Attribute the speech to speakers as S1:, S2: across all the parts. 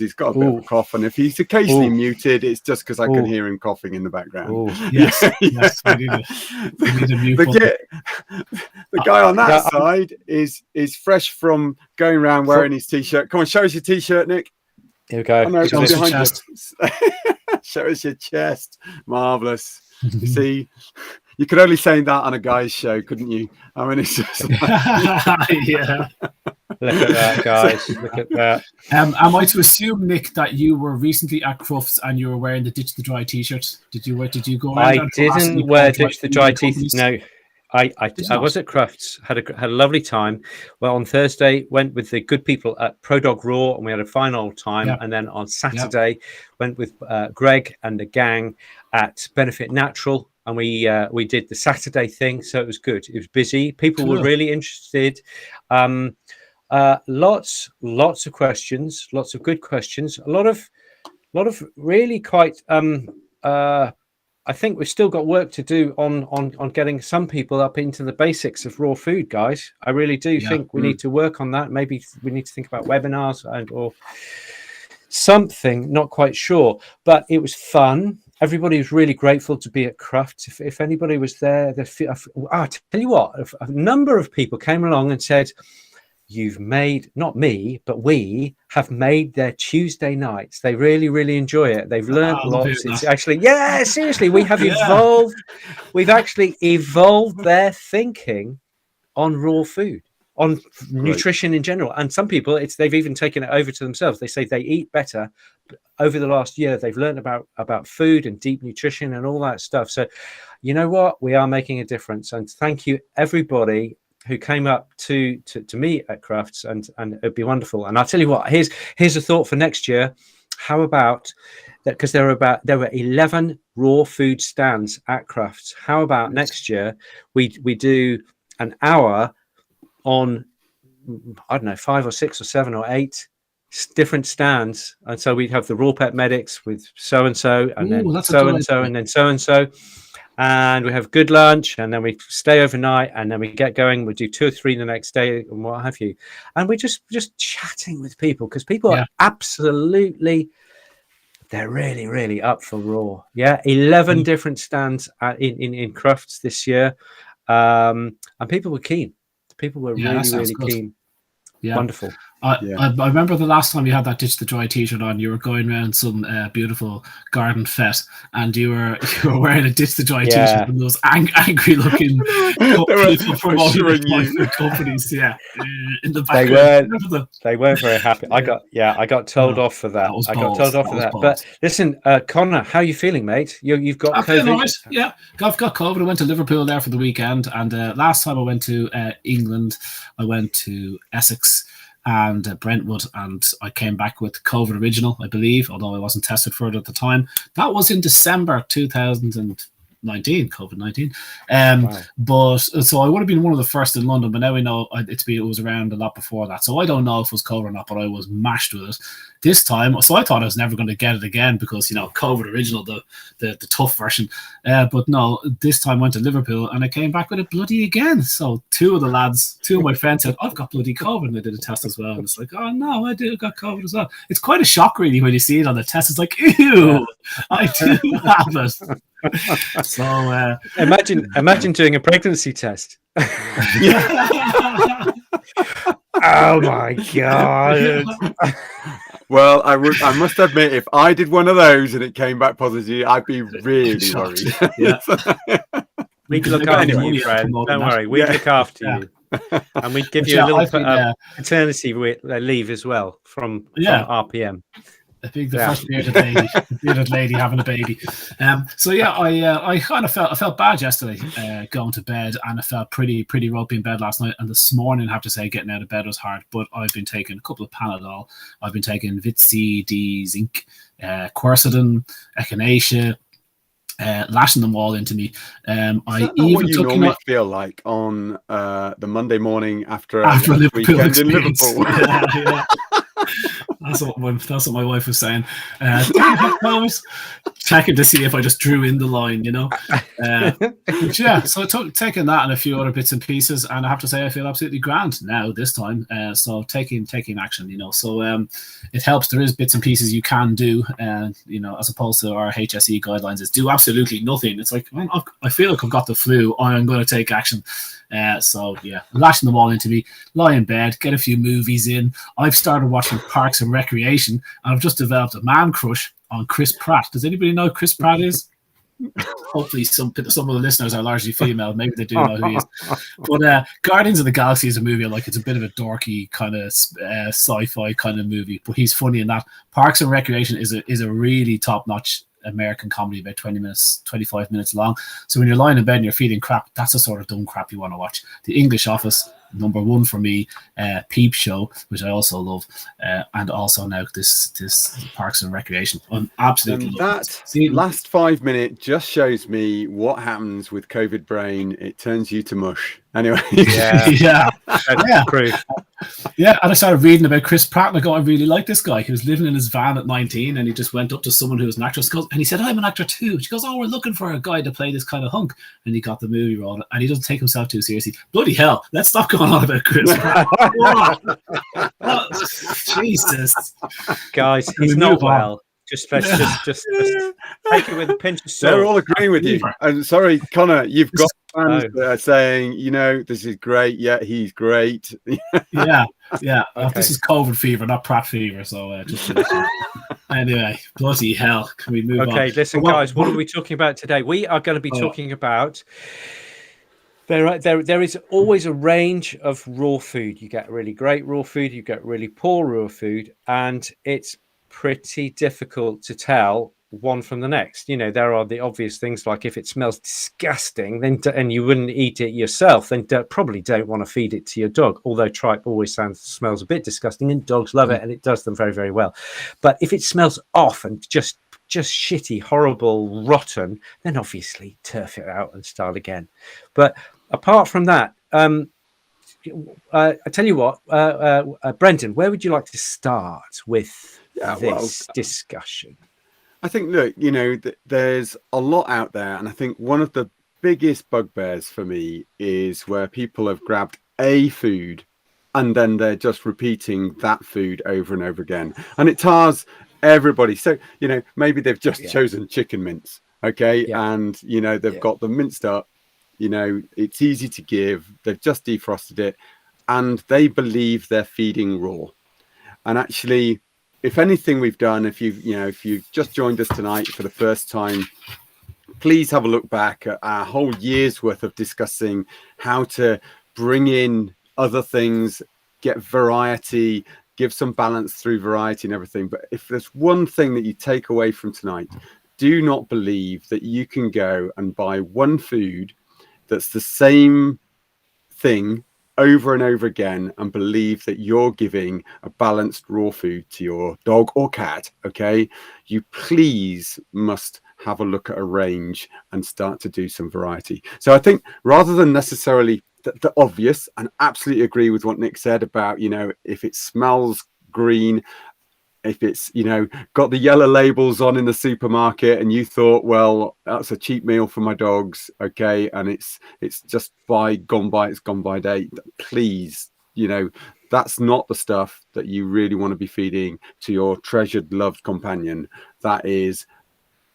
S1: he's got a bit of a cough, and if he's occasionally muted, it's just because I can hear him coughing in the background.
S2: Yes, yes, we need a mute
S1: the guy on that side is fresh from going around wearing his t-shirt. Come on, show us your t-shirt, Nick.
S3: Here we go.
S1: Oh, no, it's behind you. Show us your chest. Marvelous. You see, you could only say that on a guy's show, couldn't you? I mean, it's just like...
S2: yeah.
S3: Look at that, guys. Look at that.
S2: Am I to assume, Nick, that you were recently at Crufts and you were wearing the Ditch the Dry t-shirt? Did you go around?
S3: I didn't wear Ditch the Dry t-shirt. No. I was at Crufts, had a lovely time. Well, on Thursday, went with the good people at Pro Dog Raw, and we had a fine old time. Yep. And then on Saturday, went with Greg and the gang at Benefit Natural, and we did the Saturday thing. So it was good. It was busy. People were really interested. Lots of questions, lots of good questions. A lot of really quite. I think we've still got work to do on getting some people up into the basics of raw food, guys. I really do think we need to work on that. Maybe we need to think about webinars or something, not quite sure. But it was fun. Everybody was really grateful to be at Crufts. If anybody was there, I'll tell you what, a number of people came along and said, you've made, not me, but we have made their Tuesday nights. They really, really enjoy it. They've learned lots. It's actually, seriously, we have evolved. We've actually evolved their thinking on raw food, on nutrition in general. And some people, they've even taken it over to themselves. They say they eat better. Over the last year, they've learned about food and deep nutrition and all that stuff. So, you know what? We are making a difference. And thank you, everybody who came up to me at Crufts, and it'd be wonderful. And I'll tell you what, here's a thought for next year. How about that? Because there were 11 raw food stands at Crufts. How about next year we do an hour on, I don't know, 5 or 6 or 7 or 8 different stands, and so we'd have the raw pet medics with so and so, and then so and so, and then so and so. And we have good lunch, and then we stay overnight, and then we get going. We do 2 or 3 the next day, and what have you. And we're just chatting with people, because people are absolutely, they're really, really up for raw. 11 different stands in Crufts this year, and people were keen. People were really keen. Yeah. Wonderful.
S2: I remember the last time you had that Ditch the Dry t-shirt on, you were going around some beautiful garden fete, and you were wearing a Ditch the Dry t-shirt, and those angry looking people promoting companies in the background.
S3: They weren't very happy. I got told off for that. I got told off for that. But listen, Conor, how are you feeling, mate? You've got COVID?
S2: Right. Yeah, I've got COVID. I went to Liverpool there for the weekend, and last time I went to England, I went to Essex and Brentwood, and I came back with COVID original, I believe, although I wasn't tested for it at the time. That was in December 2019, COVID-19. But so I would have been one of the first in London, but now we know it was around a lot before that. So I don't know if it was COVID or not, but I was mashed with it this time. So I thought I was never going to get it again because, COVID original, the tough version. But no, this time I went to Liverpool and I came back with it bloody again. So two of my friends said, I've got bloody COVID, and they did a test as well. And it's like, oh no, I got COVID as well. It's quite a shock really when you see it on the test. It's like, ew, I do have it. So
S3: imagine doing a pregnancy test. Oh my god.
S1: Well, I must admit, if I did one of those and it came back positive, I'd be really worried.
S3: We'd look after you, friend. Don't worry, we'd look after you. And we'd give you a little paternity leave as well from RPM.
S2: I think the first bearded lady having a baby. I kind of felt bad yesterday going to bed, and I felt pretty ropey in bed last night. And this morning, I have to say, getting out of bed was hard. But I've been taking a couple of Panadol. I've been taking Vitsi, D, Zinc, Quercetin, Echinacea, lashing them all into me.
S1: I even what you normally feel like on the Monday morning after a weekend in Liverpool.
S2: That's what my wife was saying. checking to see if I just drew in the line, you know. But yeah, so taking that and a few other bits and pieces, and I have to say I feel absolutely grand now this time. So taking action, you know. So it helps. There is bits and pieces you can do, you know, as opposed to our HSE guidelines is do absolutely nothing. It's like, well, I feel like I've got the flu. I'm going to take action. So yeah, lashing them all into me, lie in bed, get a few movies in. I've started watching Parks and Recreation, and I've just developed a man crush on Chris Pratt. Does anybody know who Chris Pratt is? Hopefully some of the listeners are largely female. Maybe they do know who he is. But Guardians of the Galaxy is a movie I like. It's a bit of a dorky kind of sci-fi kind of movie, but he's funny in that. Parks and Recreation is a really top-notch American comedy, about 25 minutes long. So when you're lying in bed and you're feeling crap, that's the sort of dumb crap you want to watch. The English Office, number one for me. Peep Show, which I also love, and also now this Parks and Recreation. I'm absolutely
S1: that last 5 minutes just shows me what happens with COVID brain. It turns you to mush. Anyway,
S2: yeah. Yeah, and I started reading about Chris Pratt, and I go, I really like this guy. He was living in his van at 19, and he just went up to someone who was an actress, and he said, I'm an actor too. She goes, oh, we're looking for a guy to play this kind of hunk. And he got the movie role, and he doesn't take himself too seriously. Bloody hell, let's stop going on about Chris Pratt. Jesus.
S3: Guys, he's not well. Just take it with a pinch of salt.
S1: They're all agreeing with you. I'm sorry, Conor, you've got fans that are saying, you know, this is great. Yeah, he's great.
S2: Yeah. Okay. This is COVID fever, not Pratt fever. So just anyway, bloody hell. Can we move on?
S3: Okay, listen, guys, what are we talking about today? We are going to be talking about. There is always a range of raw food. You get really great raw food, you get really poor raw food, and it's pretty difficult to tell one from the next. You know, there are the obvious things like if it smells disgusting, then and you wouldn't eat it yourself, then probably don't want to feed it to your dog. Although tripe always smells a bit disgusting, and dogs love it, and it does them very, very well. But if it smells off and just shitty, horrible, rotten, then obviously turf it out and start again. But apart from that, I tell you what, Brendan, where would you like to start with this discussion?
S1: I think, look, you know, there's a lot out there. And I think one of the biggest bugbears for me is where people have grabbed a food and then they're just repeating that food over and over again. And it tars everybody. So, you know, maybe they've just chosen chicken mince. Okay. Yeah. And, you know, they've got them minced up. You know, it's easy to give. They've just defrosted it and they believe they're feeding raw. And actually, if anything we've done, if you've just joined us tonight for the first time, please have a look back at our whole year's worth of discussing how to bring in other things, get variety, give some balance through variety and everything. But if there's one thing that you take away from tonight, do not believe that you can go and buy one food that's the same thing over and over again and believe that you're giving a balanced raw food to your dog or cat. Okay, you please must have a look at a range and start to do some variety. So I think rather than necessarily the obvious, and absolutely agree with what Nick said about, you know, if it smells green, if it's, you know, got the yellow labels on in the supermarket and you thought, well, that's a cheap meal for my dogs, okay, and it's just gone by date, please, you know, that's not the stuff that you really want to be feeding to your treasured, loved companion. That is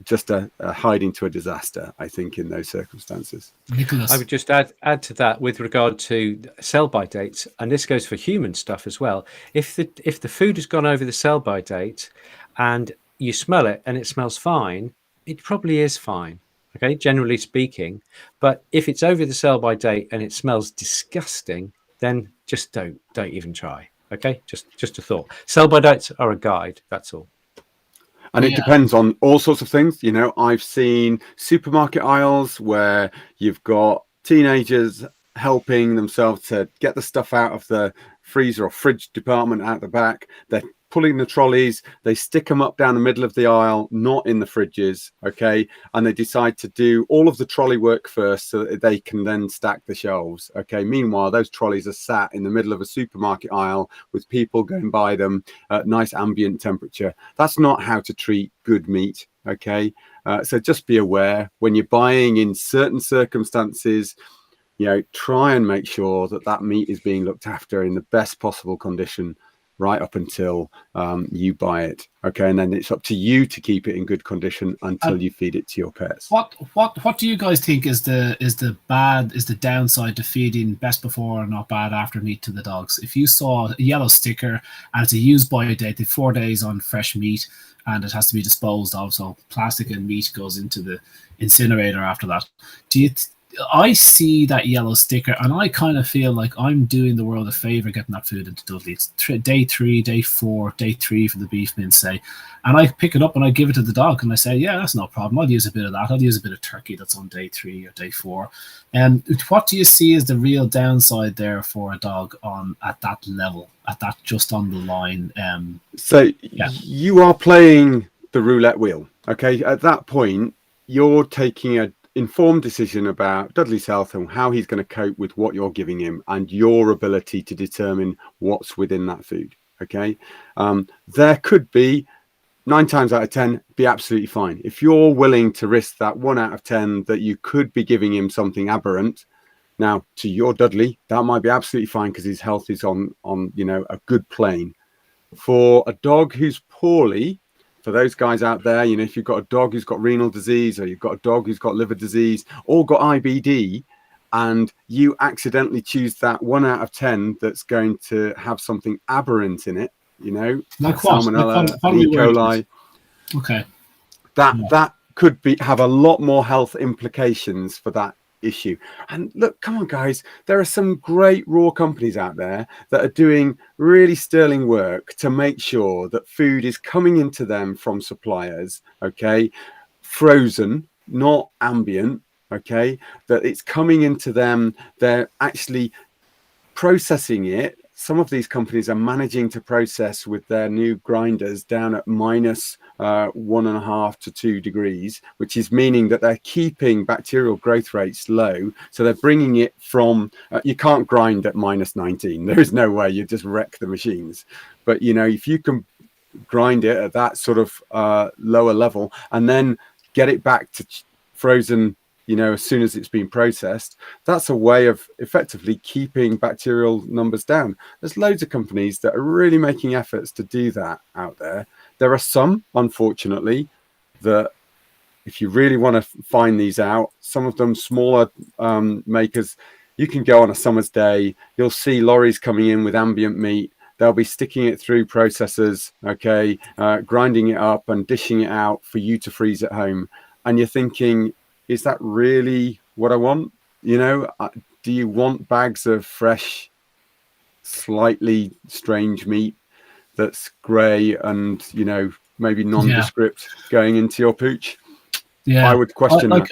S1: just a hiding to a disaster, I think, in those circumstances.
S2: Nicholas.
S3: I would just add to that with regard to sell-by dates, and this goes for human stuff as well. If the food has gone over the sell-by date and you smell it and it smells fine, it probably is fine, okay, generally speaking. But if it's over the sell-by date and it smells disgusting, then just don't even try, okay? Just a thought. Sell-by dates are a guide, that's all.
S1: And it depends on all sorts of things. You know, I've seen supermarket aisles where you've got teenagers helping themselves to get the stuff out of the freezer or fridge department out the back. They're pulling the trolleys, they stick them up down the middle of the aisle, not in the fridges, okay? And they decide to do all of the trolley work first so that they can then stack the shelves, okay? Meanwhile, those trolleys are sat in the middle of a supermarket aisle with people going by them at nice ambient temperature. That's not how to treat good meat, Okay. So just be aware when you're buying in certain circumstances, try and make sure that meat is being looked after in the best possible condition right up until you buy it. Okay. And then it's up to you to keep it in good condition until you feed it to your pets.
S2: What do you guys think is the downside to feeding best before and not bad after meat to the dogs? If you saw a yellow sticker and it's a use by date, 4 days on fresh meat, and it has to be disposed of, so plastic and meat goes into the incinerator after that. I see that yellow sticker, and I kind of feel like I'm doing the world a favor getting that food into Dudley. It's day 3, day 4, day 3 for the beef mince, say, and I pick it up and I give it to the dog, and I say, yeah, that's no problem. I'll use a bit of that. I'll use a bit of turkey that's on day 3 or day 4. And what do you see as the real downside there for a dog at that level, at that just on the line?
S1: You are playing the roulette wheel. Okay, at that point, you're taking a informed decision about Dudley's health and how he's going to cope with what you're giving him and your ability to determine what's within that food. Okay. There could be 9 times out of 10 be absolutely fine. If you're willing to risk that 1 out of 10 that you could be giving him something aberrant, now to your Dudley, that might be absolutely fine because his health is on a good plane. For a dog who's poorly, for those guys out there, if you've got a dog who's got renal disease, or you've got a dog who's got liver disease, or got IBD, and you accidentally choose that 1 out of 10 that's going to have something aberrant in it,
S2: like
S1: salmonella,
S2: what
S1: E. coli.
S2: Okay.
S1: That could have a lot more health implications for that issue. And look, come on, guys, there are some great raw companies out there that are doing really sterling work to make sure that food is coming into them from suppliers, okay, frozen, not ambient, okay, that it's coming into them, they're actually processing it. Some of these companies are managing to process with their new grinders down at minus 1.5 to 2 degrees, which is meaning that they're keeping bacterial growth rates low. So they're bringing it from, you can't grind at minus 19. There is no way, you just wreck the machines. But, if you can grind it at that sort of lower level and then get it back to frozen, as soon as it's been processed, that's a way of effectively keeping bacterial numbers down. There's loads of companies that are really making efforts to do that out there. There are some, unfortunately, that if you really want to find these out, some of them smaller makers, you can go on a summer's day, you'll see lorries coming in with ambient meat. They'll be sticking it through processors, okay, grinding it up and dishing it out for you to freeze at home. And you're thinking, is that really what I want? Do you want bags of fresh, slightly strange meat that's grey and, maybe nondescript going into your pooch?
S2: Yeah,
S1: I would question that.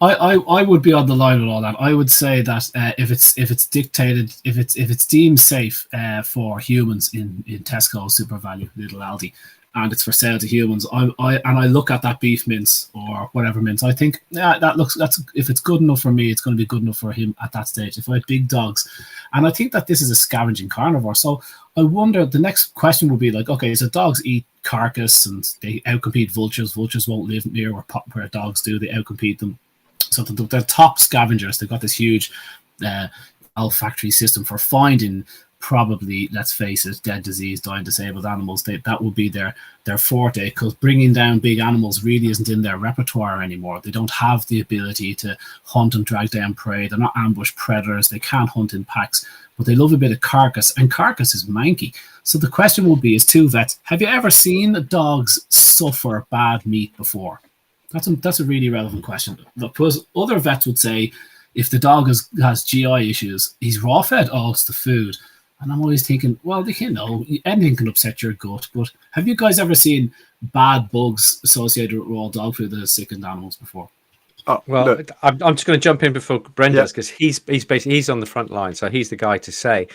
S2: I would be on the line with all that. I would say that if it's dictated, if it's deemed safe for humans in Tesco, Super Value, Little Aldi, and it's for sale to humans, I look at that beef mince or whatever mince, I think, that's if it's good enough for me, it's going to be good enough for him at that stage. If I had big dogs, and I think that this is a scavenging carnivore, so I wonder, the next question would be like, okay, so dogs eat carcass and they outcompete vultures. Vultures won't live near where dogs do. They outcompete them. So they're top scavengers. They've got this huge olfactory system for finding, probably, let's face it, dead, diseased, dying, disabled animals. That would be their forte, because bringing down big animals really isn't in their repertoire anymore. They don't have the ability to hunt and drag down prey. They're not ambush predators. They can't hunt in packs, but they love a bit of carcass, and carcass is manky. So the question would be, as two vets, have you ever seen dogs suffer bad meat before? That's a really relevant question. Because other vets would say, if the dog has GI issues, he's raw fed. Oh, it's the food. And I'm always thinking, well, anything can upset your gut. But have you guys ever seen bad bugs associated with raw dog food that has sickened animals before?
S3: Oh, well, I'm just going to jump in before Bren does, because he's basically on the front line, so he's the guy to say.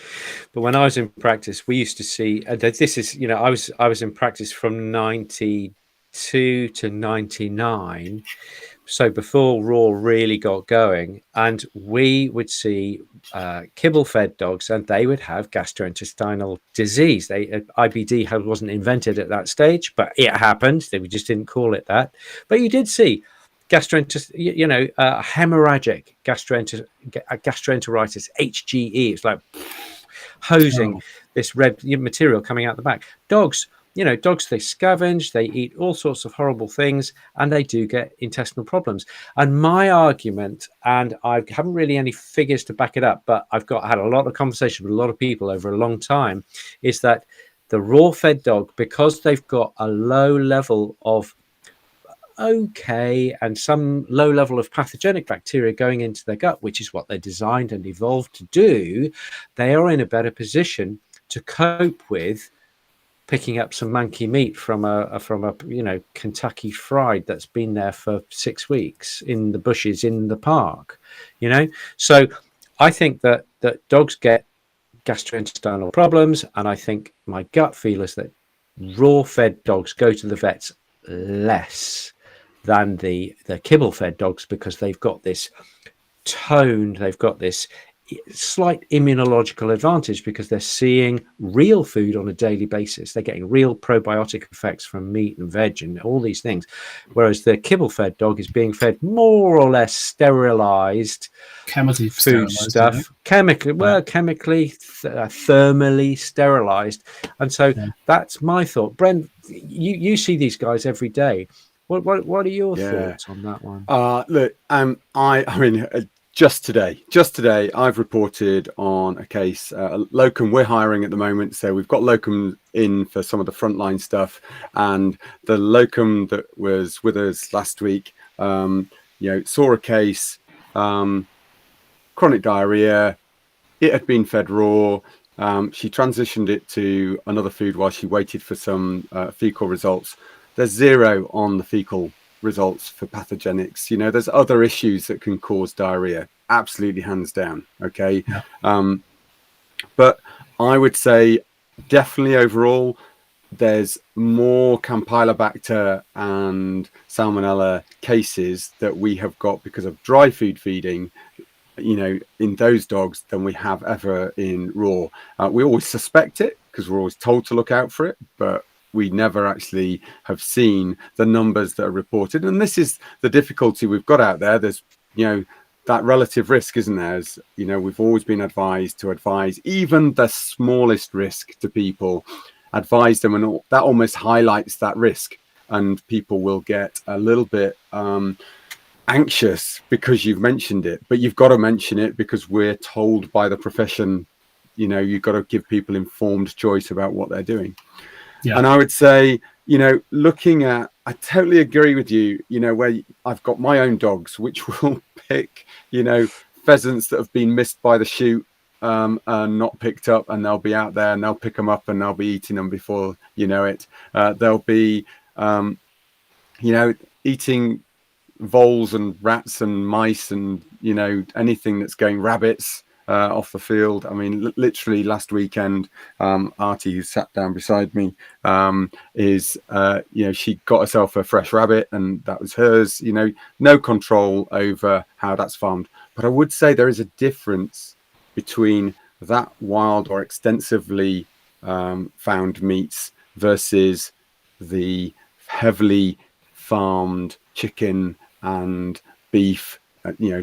S3: But when I was in practice, we used to see this is I was in practice from 92 to 99. So before Raw really got going, and we would see kibble-fed dogs, and they would have gastrointestinal disease. IBD wasn't invented at that stage, but it happened. We just didn't call it that. But you did see hemorrhagic gastroenteritis, HGE. It's like hosing this red material coming out the back. Dogs, dogs, they scavenge, they eat all sorts of horrible things, and they do get intestinal problems. And my argument, and I haven't really any figures to back it up, but I've had a lot of conversation with a lot of people over a long time, is that the raw fed dog, because they've got a low level of and some low level of pathogenic bacteria going into their gut, which is what they're designed and evolved to do, they are in a better position to cope with picking up some manky meat from a Kentucky fried that's been there for 6 weeks in the bushes in the park. So I think that dogs get gastrointestinal problems, and I think my gut feel is that raw fed dogs go to the vets less than the kibble fed dogs, because they've got this toned, they've got this slight immunological advantage, because they're seeing real food on a daily basis. They're getting real probiotic effects from meat and veg and all these things, whereas the kibble fed dog is being fed more or less sterilized
S2: chemically
S3: food stuff, chemically thermally sterilized. And so that's my thought. Brent, you see these guys every day. What are your thoughts on that one?
S1: Look, I mean, just today, I've reported on a case, locum we're hiring at the moment. So we've got locum in for some of the frontline stuff, and the locum that was with us last week, saw a case, chronic diarrhea. It had been fed raw. She transitioned it to another food while she waited for some fecal results. There's 0 on the fecal results for pathogenics. There's other issues that can cause diarrhea, absolutely, hands down. Okay. But I would say definitely overall, there's more Campylobacter and Salmonella cases that we have got because of dry food feeding, in those dogs than we have ever in raw. We always suspect it because we're always told to look out for it, but we never actually have seen the numbers that are reported. And this is the difficulty we've got out there. There's, that relative risk, isn't there? As, we've always been advised to advise even the smallest risk to people, advise them, and that almost highlights that risk. And people will get a little bit anxious because you've mentioned it, but you've got to mention it because we're told by the profession, you've got to give people informed choice about what they're doing. And I would say, looking at, I totally agree with you, where I've got my own dogs, which will pick, pheasants that have been missed by the shoot and not picked up, and they'll be out there and they'll pick them up and they'll be eating them before you know it. They'll be, eating voles and rats and mice and, anything that's going, rabbits. Off the field. I mean, literally last weekend, Artie, who sat down beside me, she got herself a fresh rabbit and that was hers. No control over how that's farmed. But I would say there is a difference between that wild or extensively found meats versus the heavily farmed chicken and beef.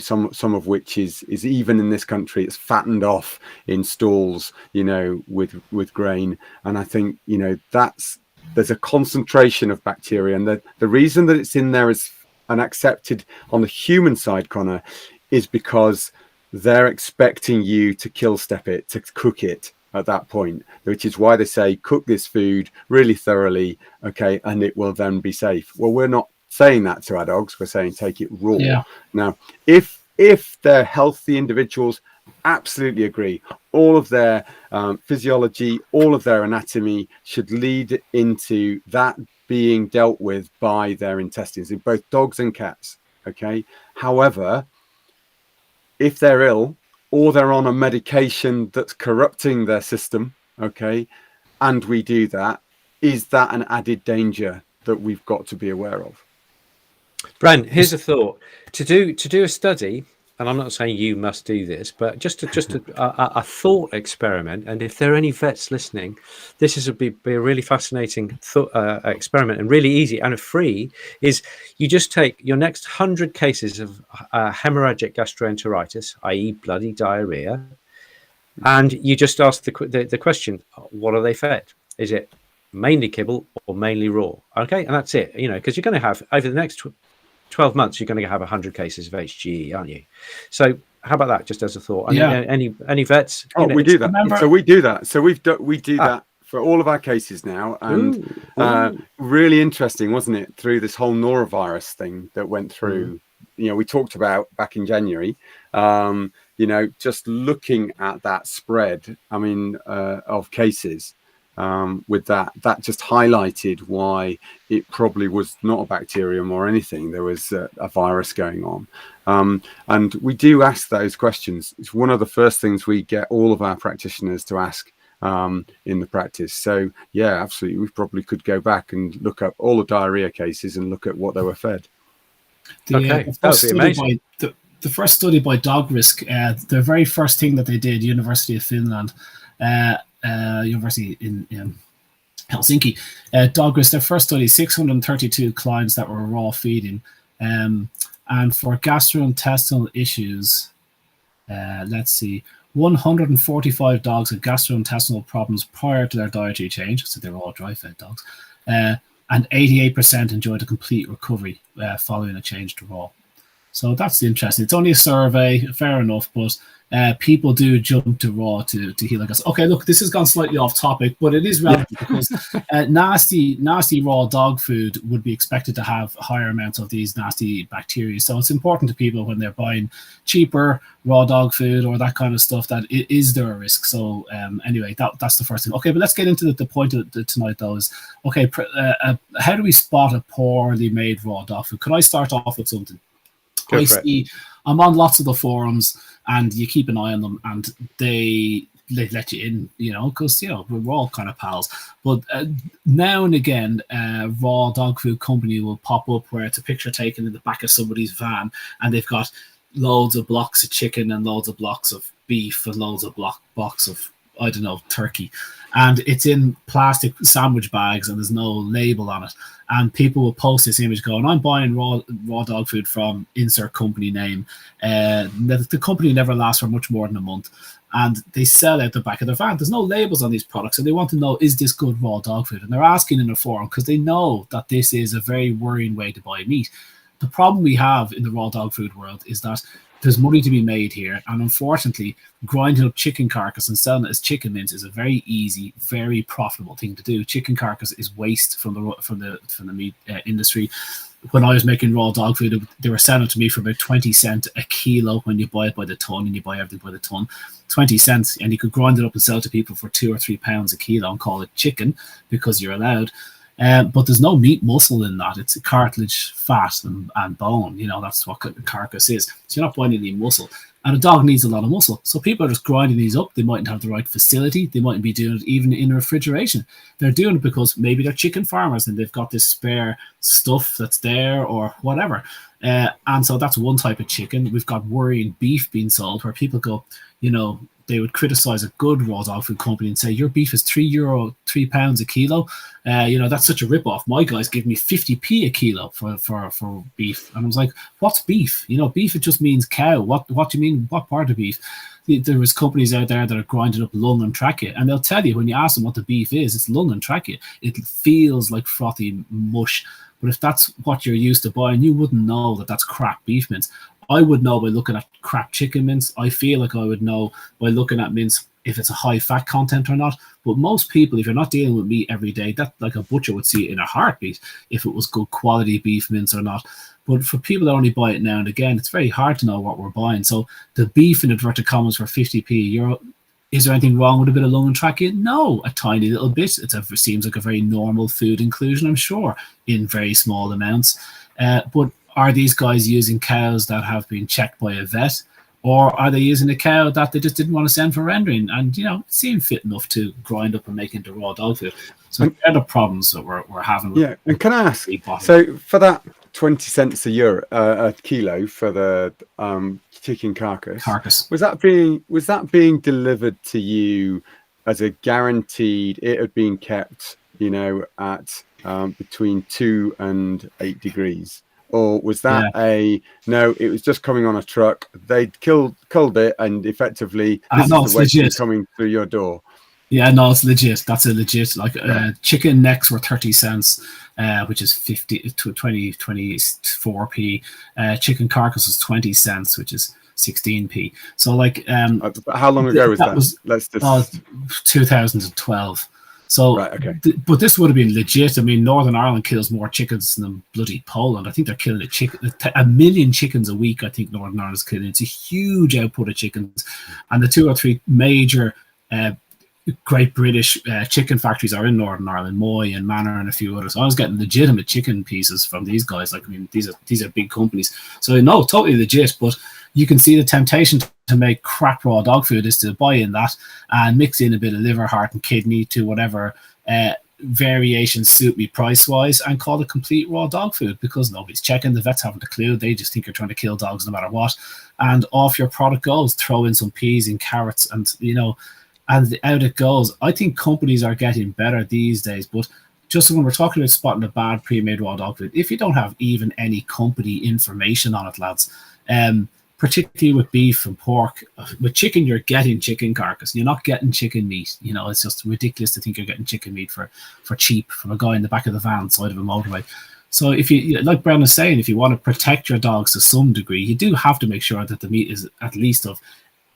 S1: Some of which is even in this country, it's fattened off in stalls, with grain. And I think, there's a concentration of bacteria. And the reason that it's in there is and accepted on the human side, Conor, is because they're expecting you to kill step it, to cook it at that point, which is why they say, cook this food really thoroughly. Okay. And it will then be safe. Well, we're not saying that to our dogs. We're saying take it raw. Now, if they're healthy individuals, absolutely agree. All of their physiology, all of their anatomy should lead into that being dealt with by their intestines in both dogs and cats. Okay. However, if they're ill or they're on a medication that's corrupting their system, okay, and we do that, is that an added danger that we've got to be aware of?
S3: Brent, here's a thought: to do a study, and I'm not saying you must do this, but just a thought experiment. And if there are any vets listening, this is be a really fascinating experiment, and really easy and free. Is you just take your next 100 cases of hemorrhagic gastroenteritis, i.e., bloody diarrhea, and you just ask the question: what are they fed? Is it mainly kibble or mainly raw? Okay, and that's it. Because you're going to have over the next 12 months, you're going to have 100 cases of HGE, aren't you? So how about that, just as a thought? And any vets?
S1: We do that. So we do that. So we do that for all of our cases now. And really interesting, wasn't it? Through this whole norovirus thing that went through, we talked about back in January, just looking at that spread, of cases. With that just highlighted why it probably was not a bacterium or anything. There was a virus going on, and we do ask those questions. It's one of the first things we get all of our practitioners to ask in the practice. So yeah, absolutely, we probably could go back and look up all the diarrhea cases and look at what they were fed.
S3: That would be amazing.
S2: The first study by Dog Risk, the very first thing that they did, University of Finland, University in Helsinki, Dog Risk, their first study, 632 clients that were raw feeding, and for gastrointestinal issues, let's see, 145 dogs had gastrointestinal problems prior to their dietary change, so they were all dry-fed dogs, and 88% enjoyed a complete recovery following a change to raw. So that's interesting. It's only a survey, fair enough, but people do jump to raw to heal. I guess. Okay, look, this has gone slightly off topic, but it is relevant because nasty raw dog food would be expected to have higher amounts of these nasty bacteria. So it's important to people when they're buying cheaper raw dog food or that kind of stuff that it is there a risk. So anyway, that's the first thing. Okay, but let's get into the point of tonight though is, okay, how do we spot a poorly made raw dog food? Could I start off with something? I'm on lots of the forums and you keep an eye on them and they let you in, because, we're all kind of pals. But now and again, a raw dog food company will pop up where it's a picture taken in the back of somebody's van and they've got loads of blocks of chicken and loads of blocks of beef and loads of blocks of, I don't know, turkey. And it's in plastic sandwich bags and there's no label on it. And people will post this image going, I'm buying raw dog food from insert company name. The company never lasts for much more than a month. And they sell out the back of their van. There's no labels on these products. And they want to know, is this good raw dog food? And they're asking in a forum because they know that this is a very worrying way to buy meat. The problem we have in the raw dog food world is that there's money to be made here, and unfortunately, grinding up chicken carcass and selling it as chicken mince is a very easy, very profitable thing to do. Chicken carcass is waste from the meat industry. When I was making raw dog food, they were selling it to me for about 20 cents a kilo when you buy it by the ton, and you buy everything by the ton. 20 cents, and you could grind it up and sell it to people for £2 or £3 a kilo and call it chicken because you're allowed. But there's no meat muscle in that. It's cartilage, fat, and bone. That's what carcass is. So you're not buying any muscle. And a dog needs a lot of muscle. So people are just grinding these up. They mightn't have the right facility. They mightn't be doing it even in refrigeration. They're doing it because maybe they're chicken farmers and they've got this spare stuff that's there or whatever. And so that's one type of chicken. We've got worrying beef being sold where people go, they would criticize a good raw dog food company and say, your beef is £3 a kilo. That's such a rip-off. My guys give me 50p a kilo for beef. And I was like, what's beef? Beef, it just means cow. What do you mean? What part of beef? There was companies out there that are grinding up lung and trachea, and they'll tell you when you ask them what the beef is, it's lung and trachea. It feels like frothy mush. But if that's what you're used to buying, you wouldn't know that that's crap beef mince. I would know by looking at crap chicken mince. I feel like I would know by looking at mince if it's a high fat content or not. But most people, if you're not dealing with meat every day, that like a butcher would see it in a heartbeat if it was good quality beef mince or not. But for people that only buy it now and again, it's very hard to know what we're buying. So the beef in inverted commas for 50p euro, is there anything wrong with a bit of lung and trachea? No, a tiny little bit. It seems like a very normal food inclusion, I'm sure, in very small amounts. But are these guys using cows that have been checked by a vet, or are they using a cow that they just didn't want to send for rendering and, it seemed fit enough to grind up and make into raw dog food? So they're the problems that we're having.
S1: Yeah, and can I ask, so for that 20 cents a kilo for the chicken carcass. Was that being delivered to you as a guaranteed? It had been kept, at between 2 and 8 degrees, or was that no? It was just coming on a truck. They'd culled it, and effectively this is the weight coming through your door.
S2: Yeah, no, it's legit. That's a legit. Like chicken necks were 30 cents, which is 24p. Chicken carcass was 20 cents, which is 16p. So like,
S1: how long ago was that?
S2: Let's just 2012. So,
S1: right, okay.
S2: But this would have been legit. I mean, Northern Ireland kills more chickens than bloody Poland. I think they're killing a million chickens a week. I think Northern Ireland's killing. It's a huge output of chickens, and the 2 or 3 major great British chicken factories are in Northern Ireland, Moy and Manor and a few others. I was getting legitimate chicken pieces from these guys. Like, I mean, these are big companies. So no, totally legit. But you can see the temptation to make crap raw dog food is to buy in that and mix in a bit of liver, heart, and kidney to whatever variations suit me price wise, and call it complete raw dog food, because nobody's checking. The vets haven't a clue. They just think you're trying to kill dogs no matter what. And off your product goes. Throw in some peas and carrots, and and out it goes. I think companies are getting better these days, but just when we're talking about spotting a bad pre-made raw dog food, if you don't have even any company information on it, lads, particularly with beef and pork, with chicken, you're getting chicken carcass. You're not getting chicken meat. It's just ridiculous to think you're getting chicken meat for cheap from a guy in the back of the van side of a motorway. So if you, like Brendan is saying, if you want to protect your dogs to some degree, you do have to make sure that the meat is at least of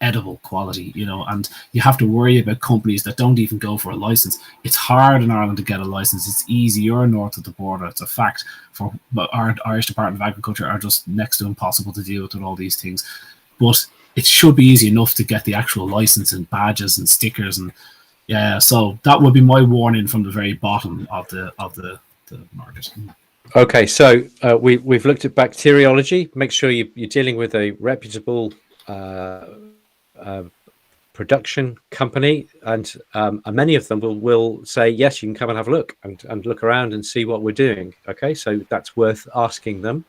S2: edible quality, and you have to worry about companies that don't even go for a license. It's hard in Ireland to get a license. It's easier north of the border. It's a fact. For our Irish Department of Agriculture are just next to impossible to deal with all these things. But it should be easy enough to get the actual license and badges and stickers, and so that would be my warning from the very bottom of the market.
S3: Okay, so we've looked at bacteriology. Make sure you're dealing with a reputable production company, and many of them will say, yes, you can come and have a look and look around and see what we're doing. Okay, so that's worth asking them.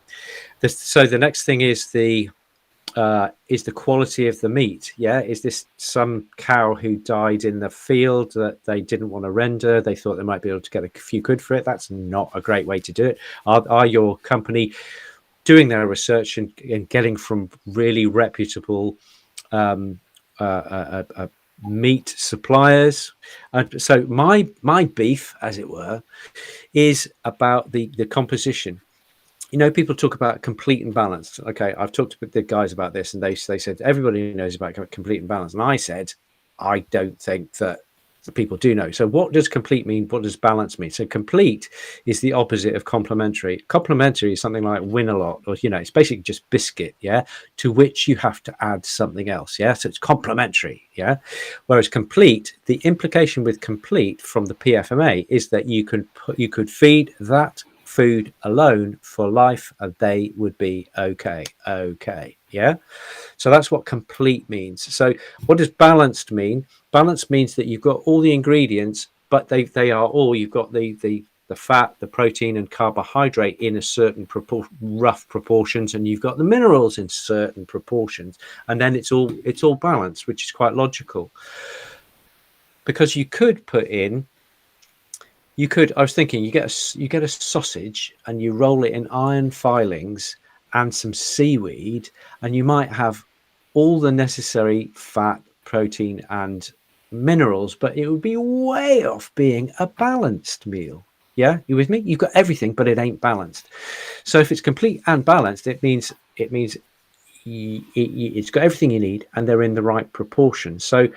S3: So the next thing is the quality of the meat. Is this some cow who died in the field that they didn't want to render? They thought they might be able to get a few quid for it. That's not a great way to do it. Are your company doing their research and getting from really reputable meat suppliers? So my beef, as it were, is about the composition. People talk about complete and balanced. Okay, I've talked to the guys about this, and they said everybody knows about complete and balanced, and I said I don't think that the people do know. So what does complete mean? What does balance mean? So complete is the opposite of complementary. Complementary is something like win a lot, or it's basically just biscuit, to which you have to add something else, so it's complementary, whereas complete, the implication with complete from the PFMA is that you could feed that food alone for life and they would be okay. So that's what complete means. So what does balanced mean? Balanced means that you've got all the ingredients, but they are all, you've got the fat, the protein and carbohydrate in a certain rough proportions, and you've got the minerals in certain proportions, and then it's all balanced, which is quite logical. Because you could put in, I was thinking, you get a sausage and you roll it in iron filings and some seaweed, and you might have all the necessary fat, protein and minerals, but it would be way off being a balanced meal. You with me? You've got everything, but it ain't balanced. So if it's complete and balanced, it means it's got everything you need and they're in the right proportion. So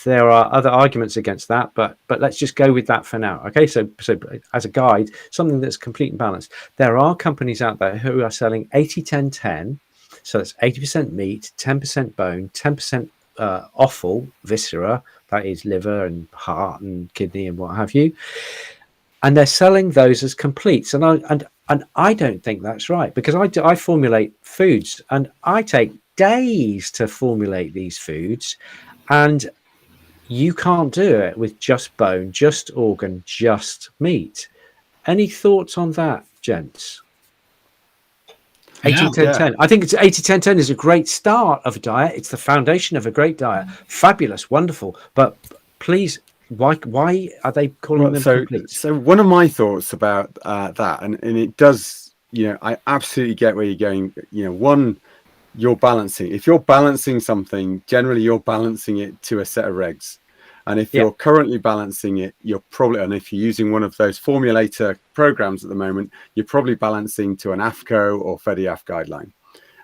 S3: there are other arguments against that, but let's just go with that for now. Okay, so as a guide, something that's complete and balanced. There are companies out there who are selling 80-10-10, so that's 80% meat, 10% bone, 10% offal, viscera, that is liver and heart and kidney and what have you, and they're selling those as completes. And I don't think that's right, because I formulate foods and I take days to formulate these foods, and you can't do it with just bone, just organ, just meat. Any thoughts on that, gents? 18, 10,
S1: Yeah.
S3: 10. I think it's 80, 10, 10 is a great start of a diet. It's the foundation of a great diet. Fabulous, wonderful. But please, why are they calling them complete?
S1: So one of my thoughts about that, and it does, I absolutely get where you're going. One, you're balancing. If you're balancing something, generally you're balancing it to a set of regs. And if you're currently balancing it, and if you're using one of those formulator programs at the moment, you're probably balancing to an AFCO or FEDIAF guideline.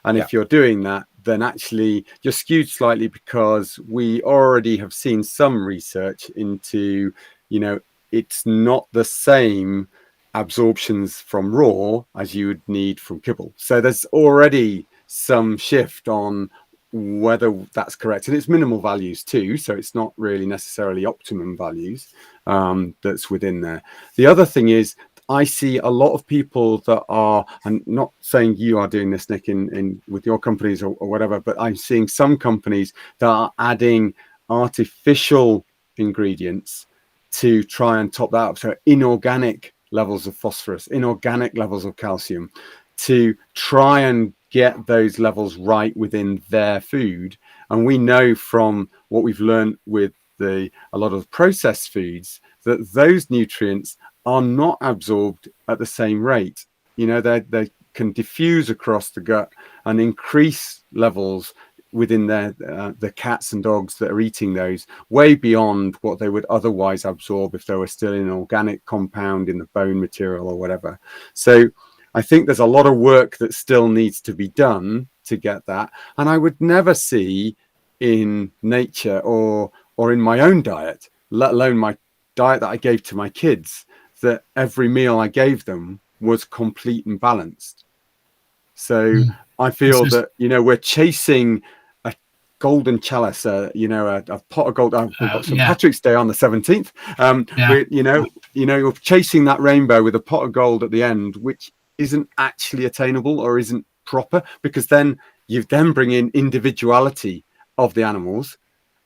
S1: And if you're doing that, then actually you're skewed slightly, because we already have seen some research into, it's not the same absorptions from raw as you would need from kibble. So there's already some shift on whether that's correct, and it's minimal values too, so it's not really necessarily optimum values that's within there. The other thing is, I see a lot of people that are, and not saying you are doing this, Nick, in with your companies or whatever, but I'm seeing some companies that are adding artificial ingredients to try and top that up. So inorganic levels of phosphorus, inorganic levels of calcium, to try and get those levels right within their food. And we know from what we've learned with a lot of processed foods that those nutrients are not absorbed at the same rate. They can diffuse across the gut and increase levels within the cats and dogs that are eating those way beyond what they would otherwise absorb if they were still in an organic compound in the bone material or whatever. So I think there's a lot of work that still needs to be done to get that. And I would never see in nature or in my own diet, let alone my diet that I gave to my kids, that every meal I gave them was complete and balanced. So I feel that, we're chasing a golden chalice, a pot of gold. We've got St. Patrick's Day on the 17th. You're chasing that rainbow with a pot of gold at the end, which isn't actually attainable or isn't proper, because then you bring in individuality of the animals,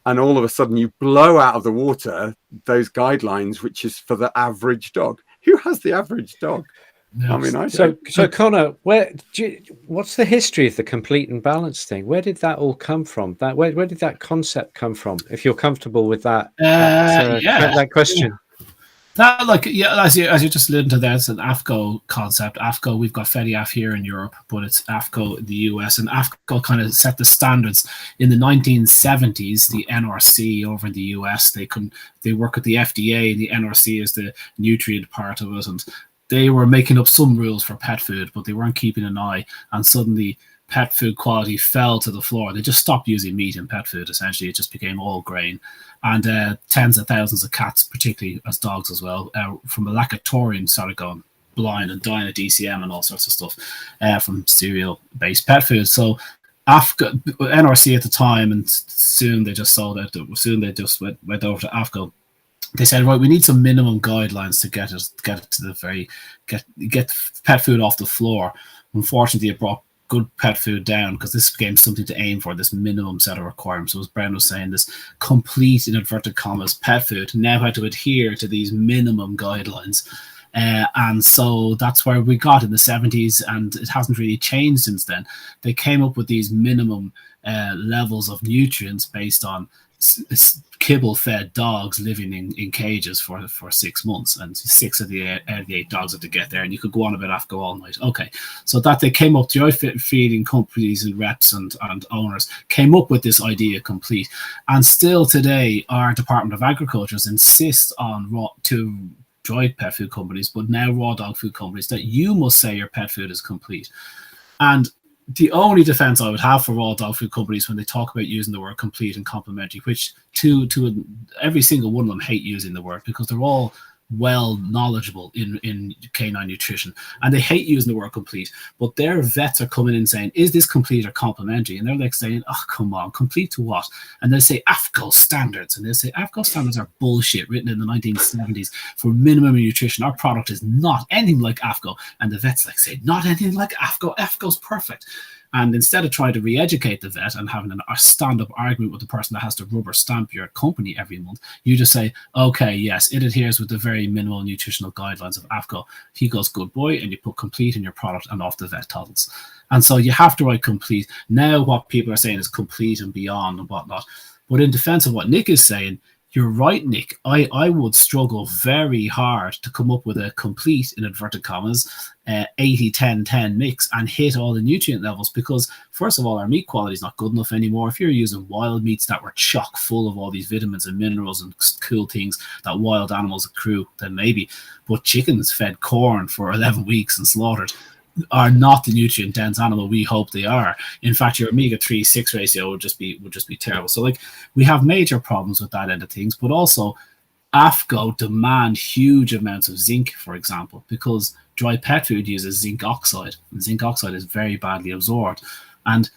S1: and all of a sudden you blow out of the water those guidelines, which is for the average dog. Who has the average dog? I mean,
S3: so Conor, what's the history of the complete and balanced thing? Where did that all come from? Where did that concept come from? If you're comfortable with that question.
S2: That, as you just alluded to, that's an AFCO concept. AFCO, we've got FEDIAF here in Europe, but it's AFCO in the US, and AFCO kind of set the standards in the 1970s. The NRC over in the US, they work with the FDA. The NRC is the nutrient part of it, and they were making up some rules for pet food, but they weren't keeping an eye. And suddenly, pet food quality fell to the floor. They just stopped using meat in pet food. Essentially, it just became all grain. And tens of thousands of cats, particularly as dogs as well, from a lack of taurine, started going blind and dying of DCM and all sorts of stuff from cereal-based pet food. So NRC at the time, and soon they just sold out. Soon they just went over to AFCO. They said, right, we need some minimum guidelines to get it to the get pet food off the floor. Unfortunately, it brought good pet food down, because this became something to aim for, this minimum set of requirements. So as Brendan was saying, this complete, in inverted commas, pet food now had to adhere to these minimum guidelines. And so that's where we got in the 70s, and it hasn't really changed since then. They came up with these minimum levels of nutrients based on kibble-fed dogs living in cages for 6 months, and 6 of the 8 dogs had to get there, and you could go on about AFCO all night. Okay, so that they came up, the feeding companies and reps and owners came up with this idea complete, and still today our Department of Agriculture insists on dry pet food companies, but now raw dog food companies, that you must say your pet food is complete. And the only defense I would have for raw dog food companies when they talk about using the word complete and complementary, which to every single one of them hate using the word, because they're all well knowledgeable in canine nutrition, and they hate using the word complete, but their vets are coming in saying, is this complete or complementary? And they're like saying, oh, come on, complete to what? And they say AFCO standards, and they say AFCO standards are bullshit, written in the 1970s for minimum nutrition. Our product is not anything like AFCO. And the vets say, not anything like AFCO. AFCO's perfect. And instead of trying to re-educate the vet and having a stand-up argument with the person that has to rubber stamp your company every month, you just say, okay, yes, it adheres with the very minimal nutritional guidelines of AFCO. He goes, good boy, and you put complete in your product, and off the vet toddles. And so you have to write complete. Now what people are saying is complete and beyond and whatnot. But in defense of what Nick is saying, you're right, Nick. I would struggle very hard to come up with a complete, in inverted commas, 80-10-10 mix and hit all the nutrient levels, because first of all, our meat quality is not good enough anymore. If you're using wild meats that were chock full of all these vitamins and minerals and cool things that wild animals accrue, then maybe. But chickens fed corn for 11 weeks and slaughtered are not the nutrient dense animal we hope they are. In fact, your omega-3/6 ratio would just be terrible. So like, we have major problems with that end of things, but also AFCO demand huge amounts of zinc, for example, because dry pet food uses zinc oxide, and zinc oxide is very badly absorbed. And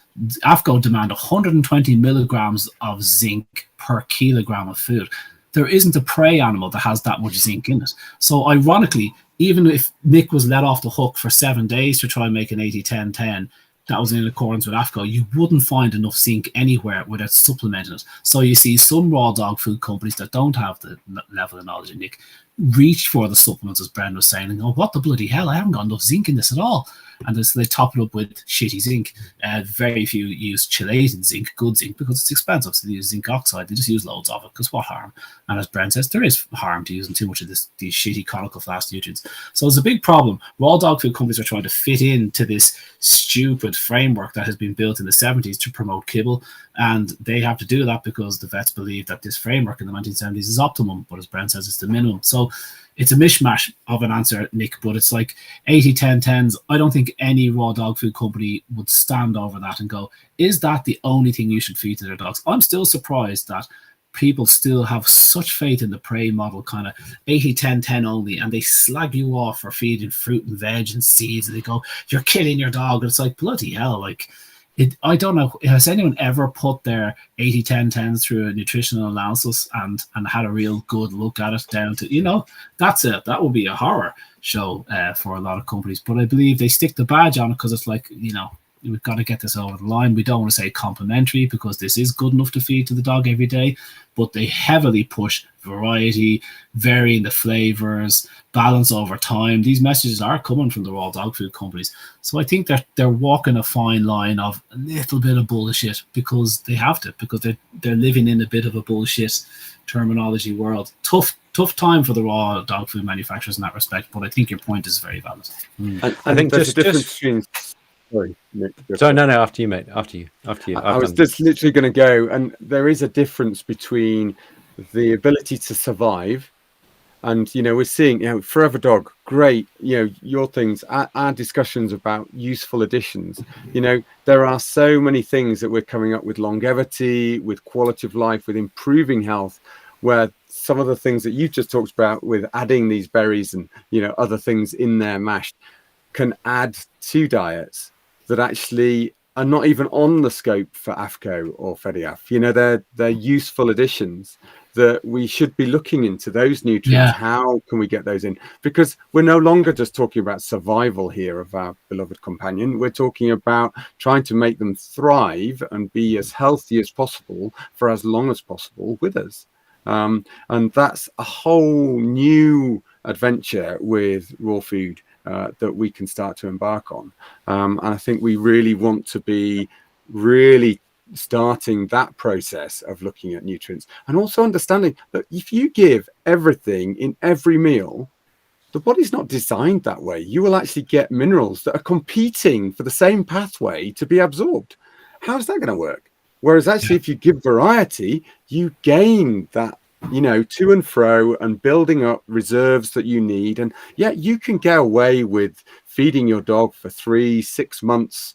S2: AFCO demand 120 milligrams of zinc per kilogram of food. There isn't a prey animal that has that much zinc in it. So ironically, even if Nick was let off the hook for 7 days to try and make an 80-10-10, that was in accordance with AFCO, you wouldn't find enough zinc anywhere without supplementing it. So you see some raw dog food companies that don't have the level of knowledge, Nick, reach for the supplements, as Brendan was saying, and go, what the bloody hell, I haven't got enough zinc in this at all. And so they top it up with shitty zinc. Very few use chelated zinc, good zinc, because it's expensive. So they use zinc oxide. They just use loads of it, because what harm? And as Brent says, there is harm to using too much of these shitty conical flask nutrients. So it's a big problem. Raw dog food companies are trying to fit into this stupid framework that has been built in the 70s to promote kibble. And they have to do that because the vets believe that this framework in the 1970s is optimum. But as Brent says, it's the minimum. So it's a mishmash of an answer, Nick, but it's like 80-10-10s. I don't think any raw dog food company would stand over that and go, is that the only thing you should feed to their dogs? I'm still surprised that people still have such faith in the prey model, kind of 80-10-10 only, and they slag you off for feeding fruit and veg and seeds, and they go, you're killing your dog. And it's like, bloody hell, like, I don't know, has anyone ever put their 80-10-10s through a nutritional analysis and had a real good look at it down to, that would be a horror show for a lot of companies. But I believe they stick the badge on it because it's like, we've got to get this over the line. We don't want to say complimentary because this is good enough to feed to the dog every day, but they heavily push variety, varying the flavors, balance over time. These messages are coming from the raw dog food companies. So I think that they're walking a fine line of a little bit of bullshit because they have to, because they're living in a bit of a bullshit terminology world. Tough time for the raw dog food manufacturers in that respect, but I think your point is very valid.
S3: I think
S1: there's a difference between... Sorry, Nick.
S3: So no, after you, mate. After you.
S1: I was just literally going to go, and there is a difference between the ability to survive, and we're seeing, Forever Dog, great. Your things, our discussions about useful additions. There are so many things that we're coming up with: longevity, with quality of life, with improving health, where some of the things that you've just talked about with adding these berries and other things in there mashed can add to diets that actually are not even on the scope for AFCO or FEDIAF. They're useful additions that we should be looking into those nutrients. Yeah. How can we get those in? Because we're no longer just talking about survival here of our beloved companion. We're talking about trying to make them thrive and be as healthy as possible for as long as possible with us. And that's a whole new adventure with raw food that we can start to embark on. And I think we really want to be really starting that process of looking at nutrients and also understanding that if you give everything in every meal, the body's not designed that way. You will actually get minerals that are competing for the same pathway to be absorbed. How's that going to work? Whereas actually, if you give variety, you gain that, to and fro and building up reserves that you need. And you can get away with feeding your dog for 3-6 months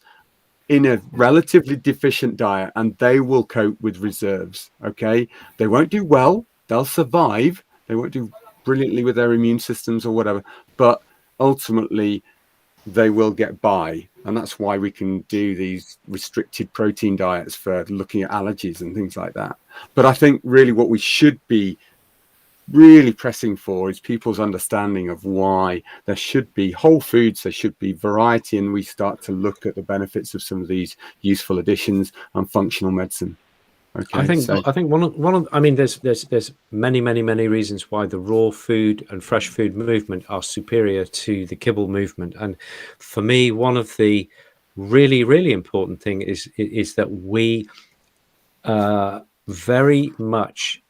S1: in a relatively deficient diet, and they will cope with reserves. Okay. They won't do well. They'll survive. They won't do brilliantly with their immune systems or whatever, but ultimately they will get by. And that's why we can do these restricted protein diets for looking at allergies and things like that. But I think really what we should be really pressing for is people's understanding of why there should be whole foods, there should be variety, and we start to look at the benefits of some of these useful additions and functional medicine.
S3: I
S1: Okay,
S3: think
S1: so
S3: one of I mean, there's many reasons why the raw food and fresh food movement are superior to the kibble movement, and for me, one of the really important thing is that we very much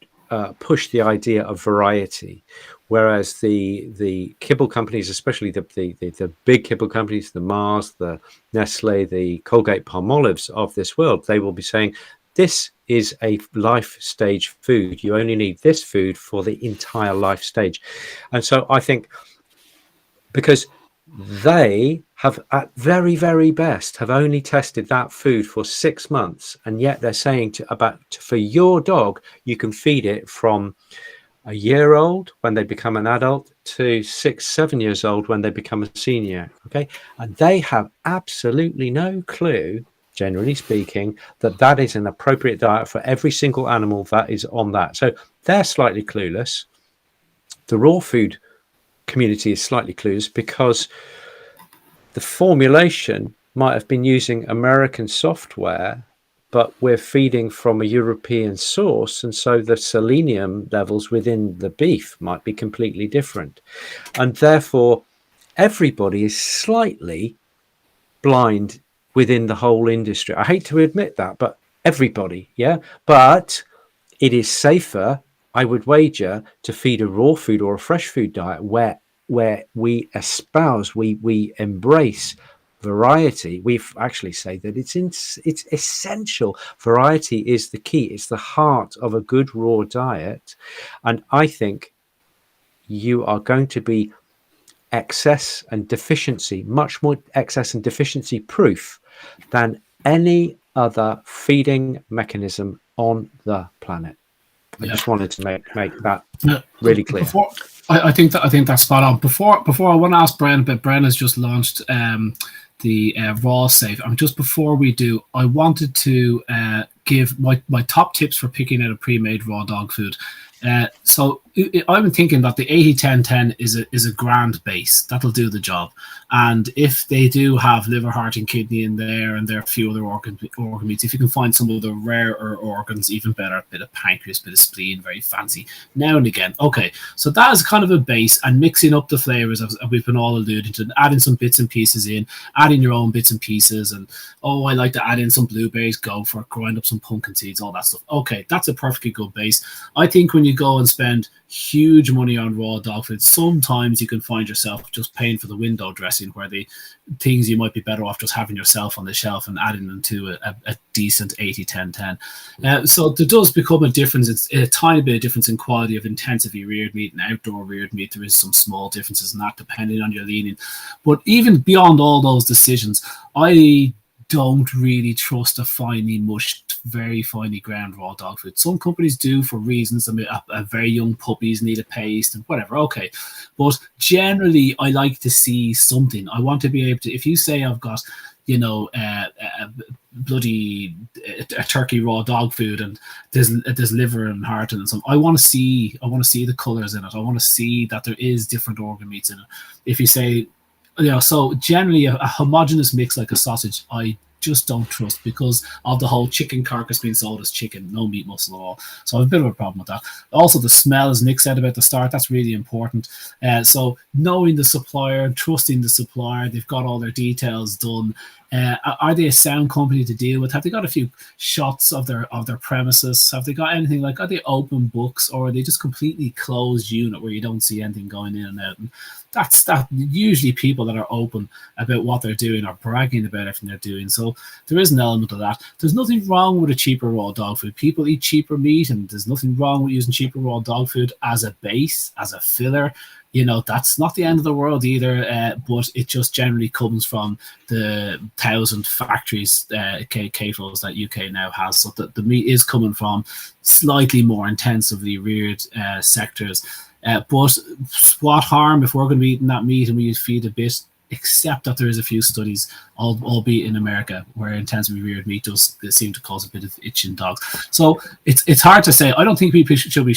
S3: push the idea of variety, whereas the kibble companies, especially the big kibble companies, the Mars, the Nestle, the Colgate Palmolives of this world, they will be saying this is a life stage food. You only need this food for the entire life stage. And so I think because they have at very best have only tested that food for 6 months, and yet they're saying for your dog you can feed it from a year old when they become an adult to 6-7 years old when they become a senior. Okay, and they have absolutely no clue, generally speaking, that is an appropriate diet for every single animal that is on that. So they're slightly clueless. The raw food community is slightly clueless because the formulation might have been using American software, but we're feeding from a European source, and so the selenium levels within the beef might be completely different, and therefore everybody is slightly blind within the whole industry. I hate to admit that, but everybody, yeah. But it is safer, I would wager, to feed a raw food or a fresh food diet where we espouse, we embrace variety. We actually say that it's essential. Variety is the key. It's the heart of a good raw diet, and I think you are going to be excess and deficiency, much more excess and deficiency proof than any other feeding mechanism on the planet. I just wanted to make that really clear.
S2: I think that's spot on. Before I want to ask Bren, but Bren has just launched the raw safe. And just before we do, I wanted to give my top tips for picking out a pre-made raw dog food. So I'm thinking that the 80-10-10 is a grand base that'll do the job, and if they do have liver, heart, and kidney in there, and there are a few other organ meats, if you can find some of the rarer organs, even better. A bit of pancreas, bit of spleen, very fancy now and again. Okay, so that is kind of a base, and mixing up the flavors as we've been all alluding to, adding some bits and pieces in, adding your own bits and pieces, and I like to add in some blueberries, go for it, grind up some pumpkin seeds, all that stuff. Okay, that's a perfectly good base. I think when you go and spend huge money on raw dog food, sometimes you can find yourself just paying for the window dressing, where the things you might be better off just having yourself on the shelf and adding them to a decent 80-10-10. So there does become a difference. It's a tiny bit of difference in quality of intensively reared meat and outdoor reared meat. There is some small differences in that depending on your leaning. But even beyond all those decisions, I don't really trust a finely mushed, very finely ground raw dog food. Some companies do for reasons. I mean, a very young puppies need a paste and whatever. Okay, but generally, I like to see something. I want to be able to. If you say I've got, a turkey raw dog food and there's liver and heart and something, I want to see the colors in it. I want to see that there is different organ meats in it. If you say, so generally a homogeneous mix like a sausage, I just don't trust because of the whole chicken carcass being sold as chicken, no meat muscle at all. So I have a bit of a problem with that. Also, the smell, as Nick said about the start, that's really important. So knowing the supplier, trusting the supplier, they've got all their details done. Are they a sound company to deal with? Have they got a few shots of their premises? Have they got anything like, are they open books, or are they just completely closed unit where you don't see anything going in and out? And that's that. Usually people that are open about what they're doing are bragging about everything they're doing. So there is an element of that. There's nothing wrong with a cheaper raw dog food. People eat cheaper meat, and there's nothing wrong with using cheaper raw dog food as a base, as a filler. That's not the end of the world either, but it just generally comes from the 1,000 factories, CAFOs that UK now has. So the meat is coming from slightly more intensively reared sectors. But what harm if we're going to be eating that meat and we feed a bit except that there is a few studies, albeit in America, where intensively reared meat does seem to cause a bit of itch in dogs. So it's hard to say. I don't think people should be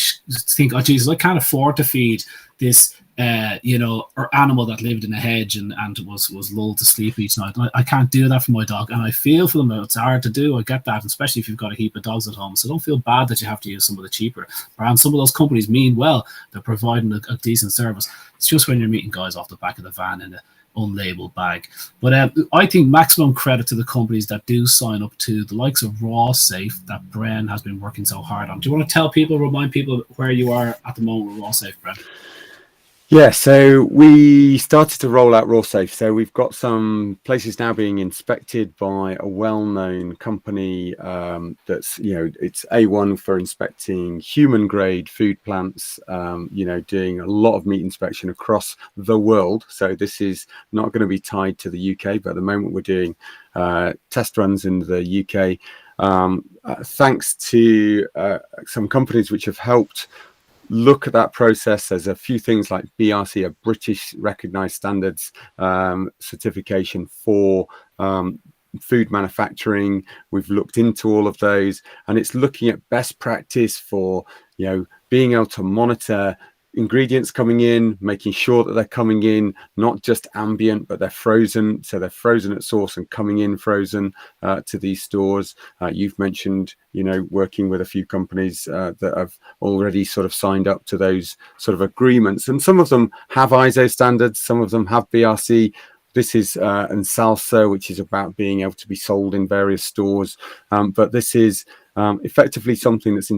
S2: think, oh Jesus, I can't afford to feed this or animal that lived in a hedge and was lulled to sleep each night. I can't do that for my dog, and I feel for them. It's hard to do. I get that, especially if you've got a heap of dogs at home. So don't feel bad that you have to use some of the cheaper brands. Some of those companies mean well. They're providing a decent service. It's just when you're meeting guys off the back of the van in a unlabeled bag. But I think maximum credit to the companies that do sign up to the likes of Raw Safe that Bren has been working so hard on. Do you want to remind people where you are at the moment with Raw Safe, Bren?
S1: Yeah, so we started to roll out Raw Safe. So we've got some places now being inspected by a well-known company that's, it's A1 for inspecting human-grade food plants, doing a lot of meat inspection across the world. So this is not going to be tied to the UK, but at the moment we're doing test runs in the UK, thanks to some companies which have helped look at that process. There's a few things like BRC, a British recognized standards certification for food manufacturing. We've looked into all of those, and it's looking at best practice for being able to monitor ingredients coming in, making sure that they're coming in not just ambient, but they're frozen. So they're frozen at source and coming in frozen to these stores. You've mentioned, working with a few companies that have already sort of signed up to those sort of agreements. And some of them have ISO standards, some of them have BRC. This is and Salsa, which is about being able to be sold in various stores. But this is effectively something that's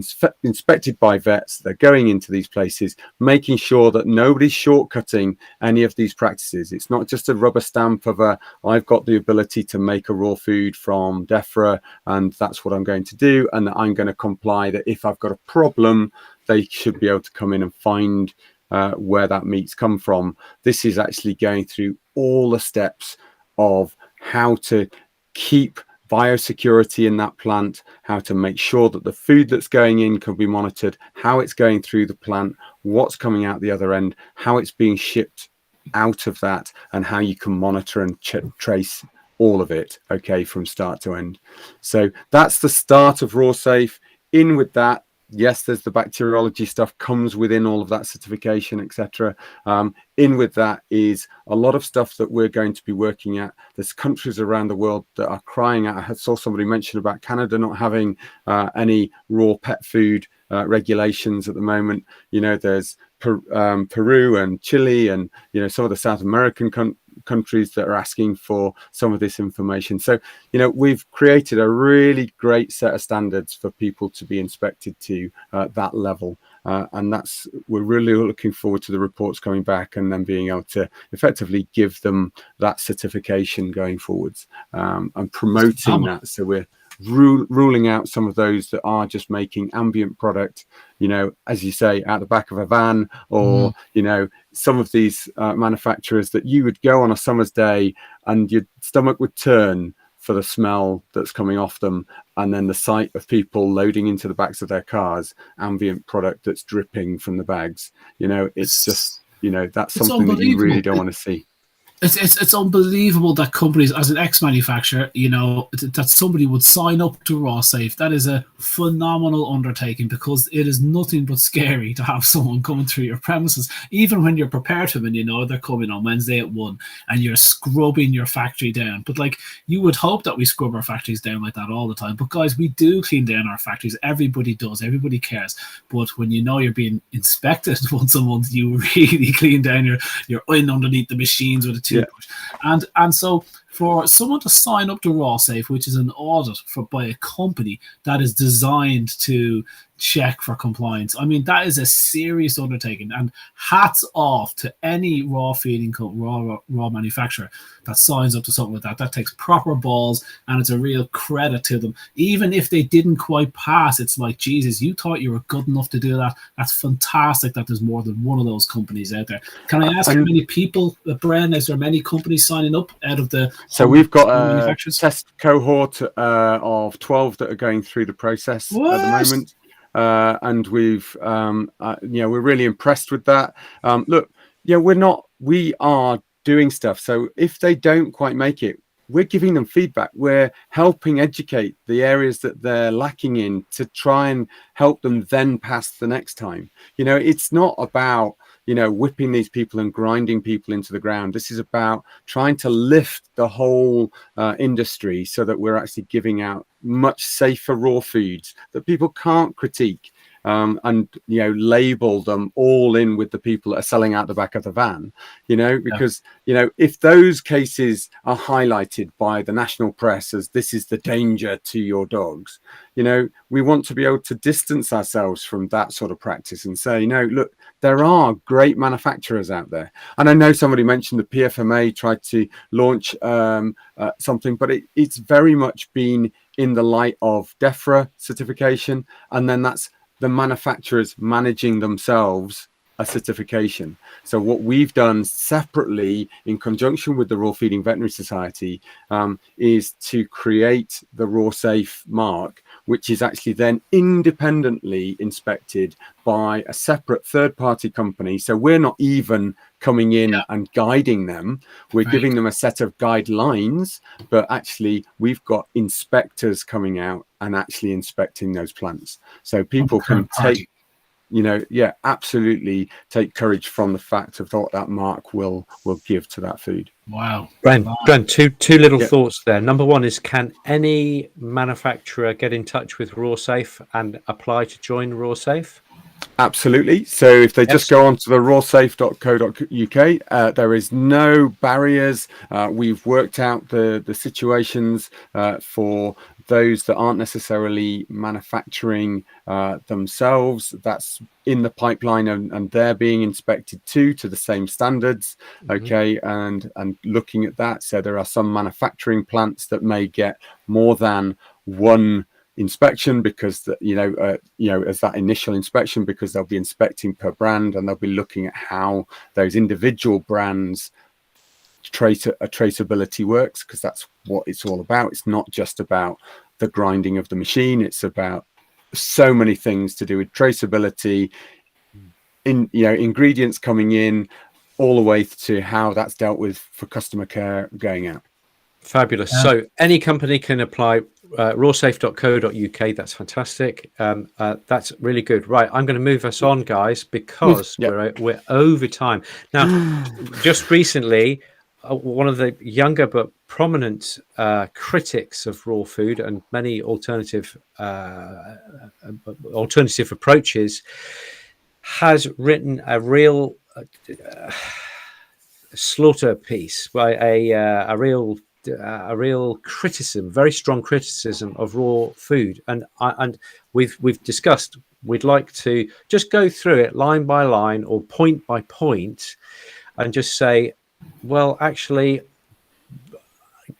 S1: inspected by vets. They're going into these places, making sure that nobody's shortcutting any of these practices. It's not just a rubber stamp of I've got the ability to make a raw food from DEFRA, and that's what I'm going to do, and that I'm going to comply, that if I've got a problem, they should be able to come in and find where that meat's come from. This is actually going through all the steps of how to keep biosecurity in that plant, how to make sure that the food that's going in can be monitored, how it's going through the plant, what's coming out the other end, how it's being shipped out of that, and how you can monitor and trace all of it, okay, from start to end. So that's the start of Raw Safe. In with that, yes, there's the bacteriology stuff comes within all of that certification, etc. In with that is a lot of stuff that we're going to be working at. There's countries around the world that are crying out. I saw somebody mention about Canada not having any raw pet food regulations at the moment. There's Peru and Chile and some of the South American countries that are asking for some of this information. So we've created a really great set of standards for people to be inspected to that level, and we're really looking forward to the reports coming back and then being able to effectively give them that certification going forwards, and promoting that. So we're ruling out some of those that are just making ambient product, as you say, out the back of a van, or some of these manufacturers that you would go on a summer's day and your stomach would turn for the smell that's coming off them, and then the sight of people loading into the backs of their cars ambient product that's dripping from the bags. It's just that's something that you really don't want to see.
S2: It's unbelievable that companies, as an ex-manufacturer, that somebody would sign up to Raw Safe. That is a phenomenal undertaking, because it is nothing but scary to have someone coming through your premises, even when you're prepared for them and they're coming on Wednesday at 1 and you're scrubbing your factory down. But you would hope that we scrub our factories down like that all the time. But guys, we do clean down our factories. Everybody does. Everybody cares. But when you're being inspected once a month, you really clean down your in underneath the machines with a toothbrush. And so for someone to sign up to Raw Safe, which is an audit by a company that is designed to check for compliance, I mean, that is a serious undertaking. And hats off to any raw feeding raw manufacturer that signs up to something like that. That takes proper balls, and it's a real credit to them. Even if they didn't quite pass, it's like, Jesus, you thought you were good enough to do that. That's fantastic that there's more than one of those companies out there. Can I ask how many people, Bren, is there many companies signing up out of the...
S1: So we've got a test cohort of 12 that are going through the process at the moment. And we've, we're really impressed with that. We are doing stuff. So if they don't quite make it, we're giving them feedback. We're helping educate the areas that they're lacking in to try and help them then pass the next time. It's not about, whipping these people and grinding people into the ground. This is about trying to lift the whole industry so that we're actually giving out much safer raw foods that people can't critique. And label them all in with the people that are selling out the back of the van, because if those cases are highlighted by the national press as this is the danger to your dogs, we want to be able to distance ourselves from that sort of practice and say, look, there are great manufacturers out there. And I know somebody mentioned the PFMA tried to launch something, but it's very much been in the light of DEFRA certification, and then that's the manufacturers managing themselves a certification. So what we've done separately in conjunction with the Raw Feeding Veterinary Society is to create the Raw Safe mark, which is actually then independently inspected by a separate third-party company. So we're not even coming in and guiding them. We're giving them a set of guidelines, but actually we've got inspectors coming out and actually inspecting those plants. So people can take, absolutely take courage from the fact of what that mark will give to that food.
S2: Wow.
S3: Brent, two little thoughts there. Number one is, can any manufacturer get in touch with Raw Safe and apply to join Raw Safe?
S1: Absolutely. So if they just go on to the rawsafe.co.uk, there is no barriers. We've worked out the situations for those that aren't necessarily manufacturing themselves. That's in the pipeline, and they're being inspected too to the same standards. Okay, and looking at that, so there are some manufacturing plants that may get more than one inspection because as that initial inspection, because they'll be inspecting per brand, and they'll be looking at how those individual brands traceability works, because that's what it's all about. It's not just about the grinding of the machine, it's about so many things to do with traceability, ingredients coming in, all the way to how that's dealt with for customer care going out.
S3: Fabulous. So any company can apply. Rawsafe.co.uk. That's fantastic. That's really good. Right, I'm going to move us on, guys, because we're over time now. Just recently, one of the younger but prominent critics of raw food and many alternative approaches has written a real slaughter piece, by a real criticism, very strong criticism of raw food, and we've discussed. We'd like to just go through it line by line or point by point, and just say, well, actually,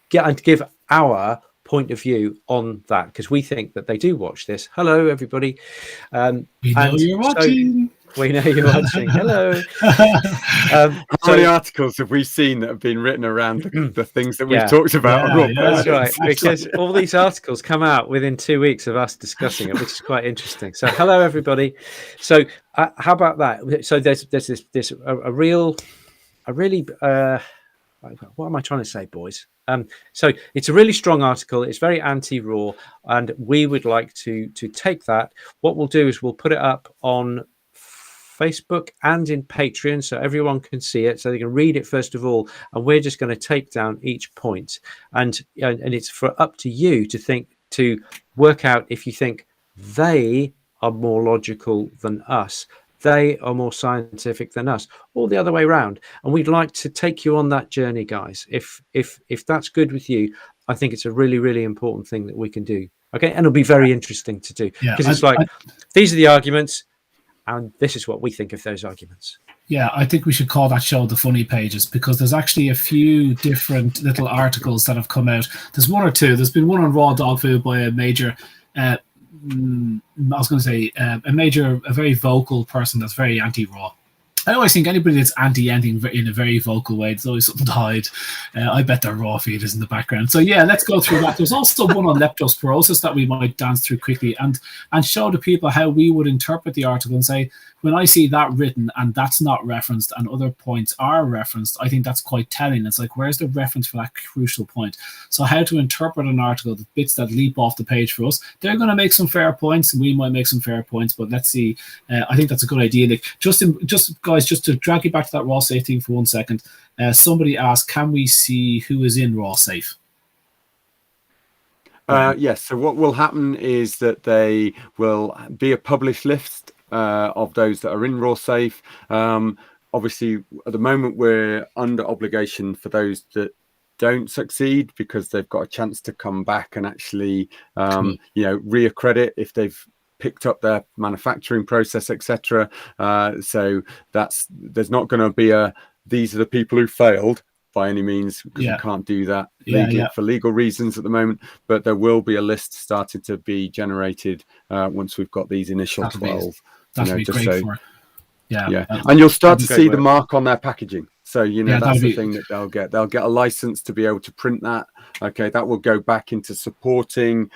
S3: give our point of view on that, because we think that they do watch this. Hello, everybody.
S2: We know you're watching.
S3: We know you're watching. Hello.
S1: How many articles have we seen that have been written around the things that we've talked about?
S3: That's right, because all these articles come out within 2 weeks of us discussing it, which is quite interesting. So, hello, everybody. So, how about that? So, there's this really what am I trying to say, boys? So it's a really strong article. It's very anti-raw, and we would like to take that. What we'll do is we'll put it up on Facebook and in Patreon, so everyone can see it, so they can read it first of all. And we're just going to take down each point, and it's up to you to work out if you think they are more logical than us, they are more scientific than us, or the other way around. And we'd like to take you on that journey, guys. If that's good with you, I think it's a really, really important thing that we can do. Okay, and it'll be very interesting to do, because it's these are the arguments, and this is what we think of those arguments.
S2: Yeah, I think we should call that show The Funny Pages, because there's actually a few different little articles that have come out. There's one or two. There's been one on raw dog food by a major a very vocal person that's very anti-raw. I always think anybody that's anti anything in a very vocal way, there's always something to hide. I bet they're raw feeders in the background. So yeah, let's go through that. There's also one on leptospirosis that we might dance through quickly and show the people how we would interpret the article and say, when I see that written and that's not referenced and other points are referenced, I think that's quite telling. It's like, where's the reference for that crucial point? So how to interpret an article, the bits that leap off the page for us, they're going to make some fair points and we might make some fair points, but let's see. I think that's a good idea, Nick. Just guys, just to drag you back to that raw safe thing for 1 second, somebody asked, can we see who is in raw safe?
S1: Yes, so what will happen is that they will be a published list of those that are in raw safe. Obviously, at the moment, we're under obligation for those that don't succeed because they've got a chance to come back and actually, reaccredit if they've picked up their manufacturing process, etc. So there's not going to be these are the people who failed by any means, because we can't do that legally for legal reasons at the moment. But there will be a list started to be generated once we've got these initial 12.
S2: That'd be great for it. Yeah.
S1: And you'll start to see the mark on their packaging. So, that's the thing that they'll get. They'll get a license to be able to print that. Okay, that will go back into supporting,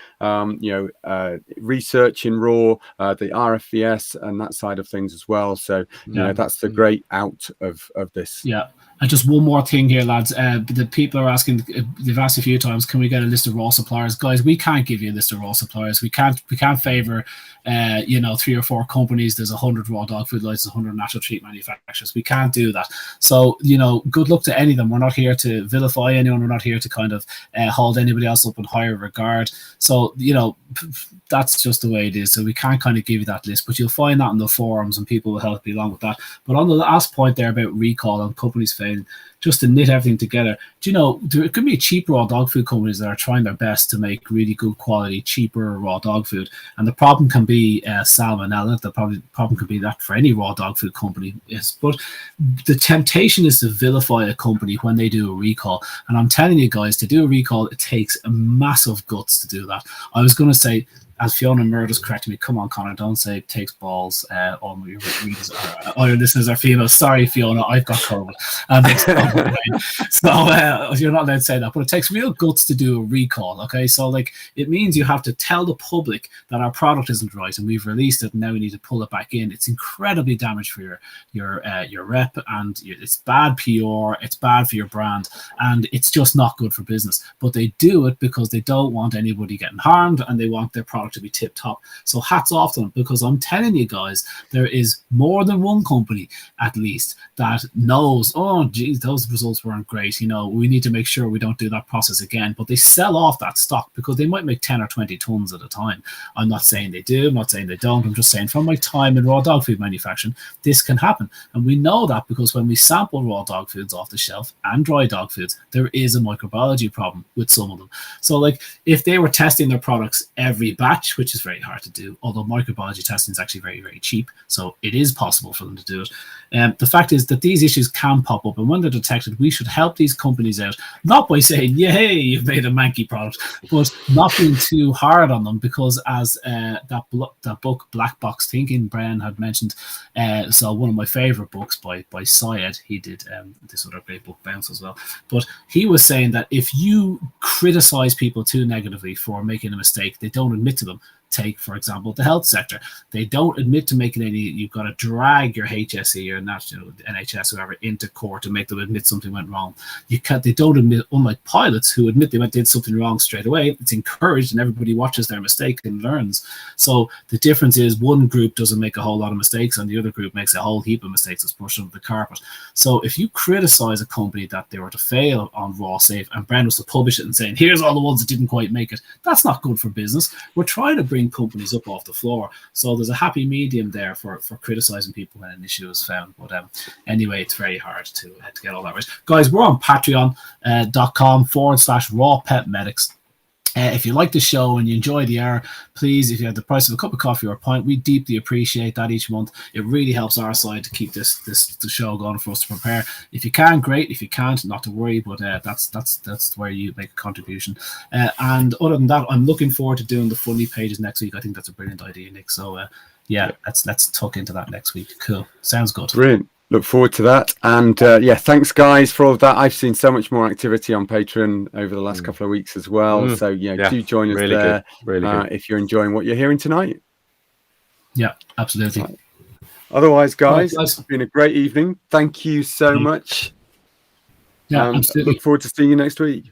S1: research in RAW, the RFVS and that side of things as well. So, that's the great out of this. Yeah.
S2: And just one more thing here, lads. The people are asking, they've asked a few times, can we get a list of raw suppliers? Guys, we can't give you a list of raw suppliers. We can't favor, 3 or 4 companies. There's 100 raw dog food licenses, 100 natural treat manufacturers. We can't do that. So, good luck to any of them. We're not here to vilify anyone. We're not here to kind of hold anybody else up in higher regard. So, that's just the way it is. So we can't kind of give you that list, but you'll find that in the forums and people will help you along with that. But on the last point there about recall and companies failing, just to knit everything together, there could be cheap raw dog food companies that are trying their best to make really good quality, cheaper raw dog food. And the problem can be salmonella. The problem could be that for any raw dog food company. Yes, but the temptation is to vilify a company when they do a recall. And I'm telling you guys, to do a recall, it takes a massive guts to do that. I was going to say, as Fiona Murders corrected me, come on, Conor, don't say it takes balls. All your readers all your listeners are female. Sorry, Fiona, I've got COVID. So you're not allowed to say that, but it takes real guts to do a recall. Okay, so it means you have to tell the public that our product isn't right and we've released it and now we need to pull it back in. It's incredibly damaged for your rep, and it's bad PR. It's bad for your brand, and it's just not good for business. But they do it because they don't want anybody getting harmed and they want their product to be tip top. So hats off to them, because I'm telling you guys, there is more than one company at least that knows, oh geez, those results weren't great, we need to make sure we don't do that process again. But they sell off that stock because they might make 10 or 20 tons at a time. I'm not saying they do, I'm not saying they don't, I'm just saying from my time in raw dog food manufacturing, this can happen. And we know that because when we sample raw dog foods off the shelf and dry dog foods, there is a microbiology problem with some of them. So if they were testing their products every batch, which is very hard to do, although microbiology testing is actually very, very cheap, so it is possible for them to do it. The fact is that these issues can pop up, and when they're detected, we should help these companies out, not by saying, yay, you've made a manky product, but not being too hard on them, because as that book, Black Box Thinking, Brian had mentioned, so one of my favorite books by Syed, he did this other great book, Bounce, as well, but he was saying that if you criticize people too negatively for making a mistake, they don't admit to them. Take, for example, the health sector. They don't admit to making any. You've got to drag your HSE or NHS, whoever, into court to make them admit something went wrong. You can't. They don't admit, unlike pilots who admit they did something wrong straight away. It's encouraged, and everybody watches their mistake and learns. So the difference is one group doesn't make a whole lot of mistakes, and the other group makes a whole heap of mistakes that's pushed under the carpet. So if you criticize a company that they were to fail on raw safe, and Brand was to publish it and saying, here's all the ones that didn't quite make it, that's not good for business. We're trying to bring companies up off the floor, so there's a happy medium there for criticizing people when an issue is found. But anyway, it's very hard to get all that right. Guys, we're on patreon.com/raw pet medics. If you like the show and you enjoy the hour, please, if you have the price of a cup of coffee or a pint, we deeply appreciate that each month. It really helps our side to keep the show going for us to prepare. If you can, great. If you can't, not to worry, but that's where you make a contribution. And other than that, I'm looking forward to doing the funny pages next week. I think that's a brilliant idea, Nick. So let's tuck into that next week. Cool. Sounds good.
S1: Brilliant. look forward to that. And yeah, thanks guys for all of that. I've seen so much more activity on Patreon over the last couple of weeks as well. So yeah, do join us
S3: really
S1: there
S3: good. Really good.
S1: if you're enjoying what you're hearing tonight.
S2: Yeah, absolutely.
S1: Right. Otherwise, guys,
S2: Right,
S1: it's been a great evening. Thank you so much.
S2: Yeah,
S1: And
S2: absolutely.
S1: look forward to seeing you next week.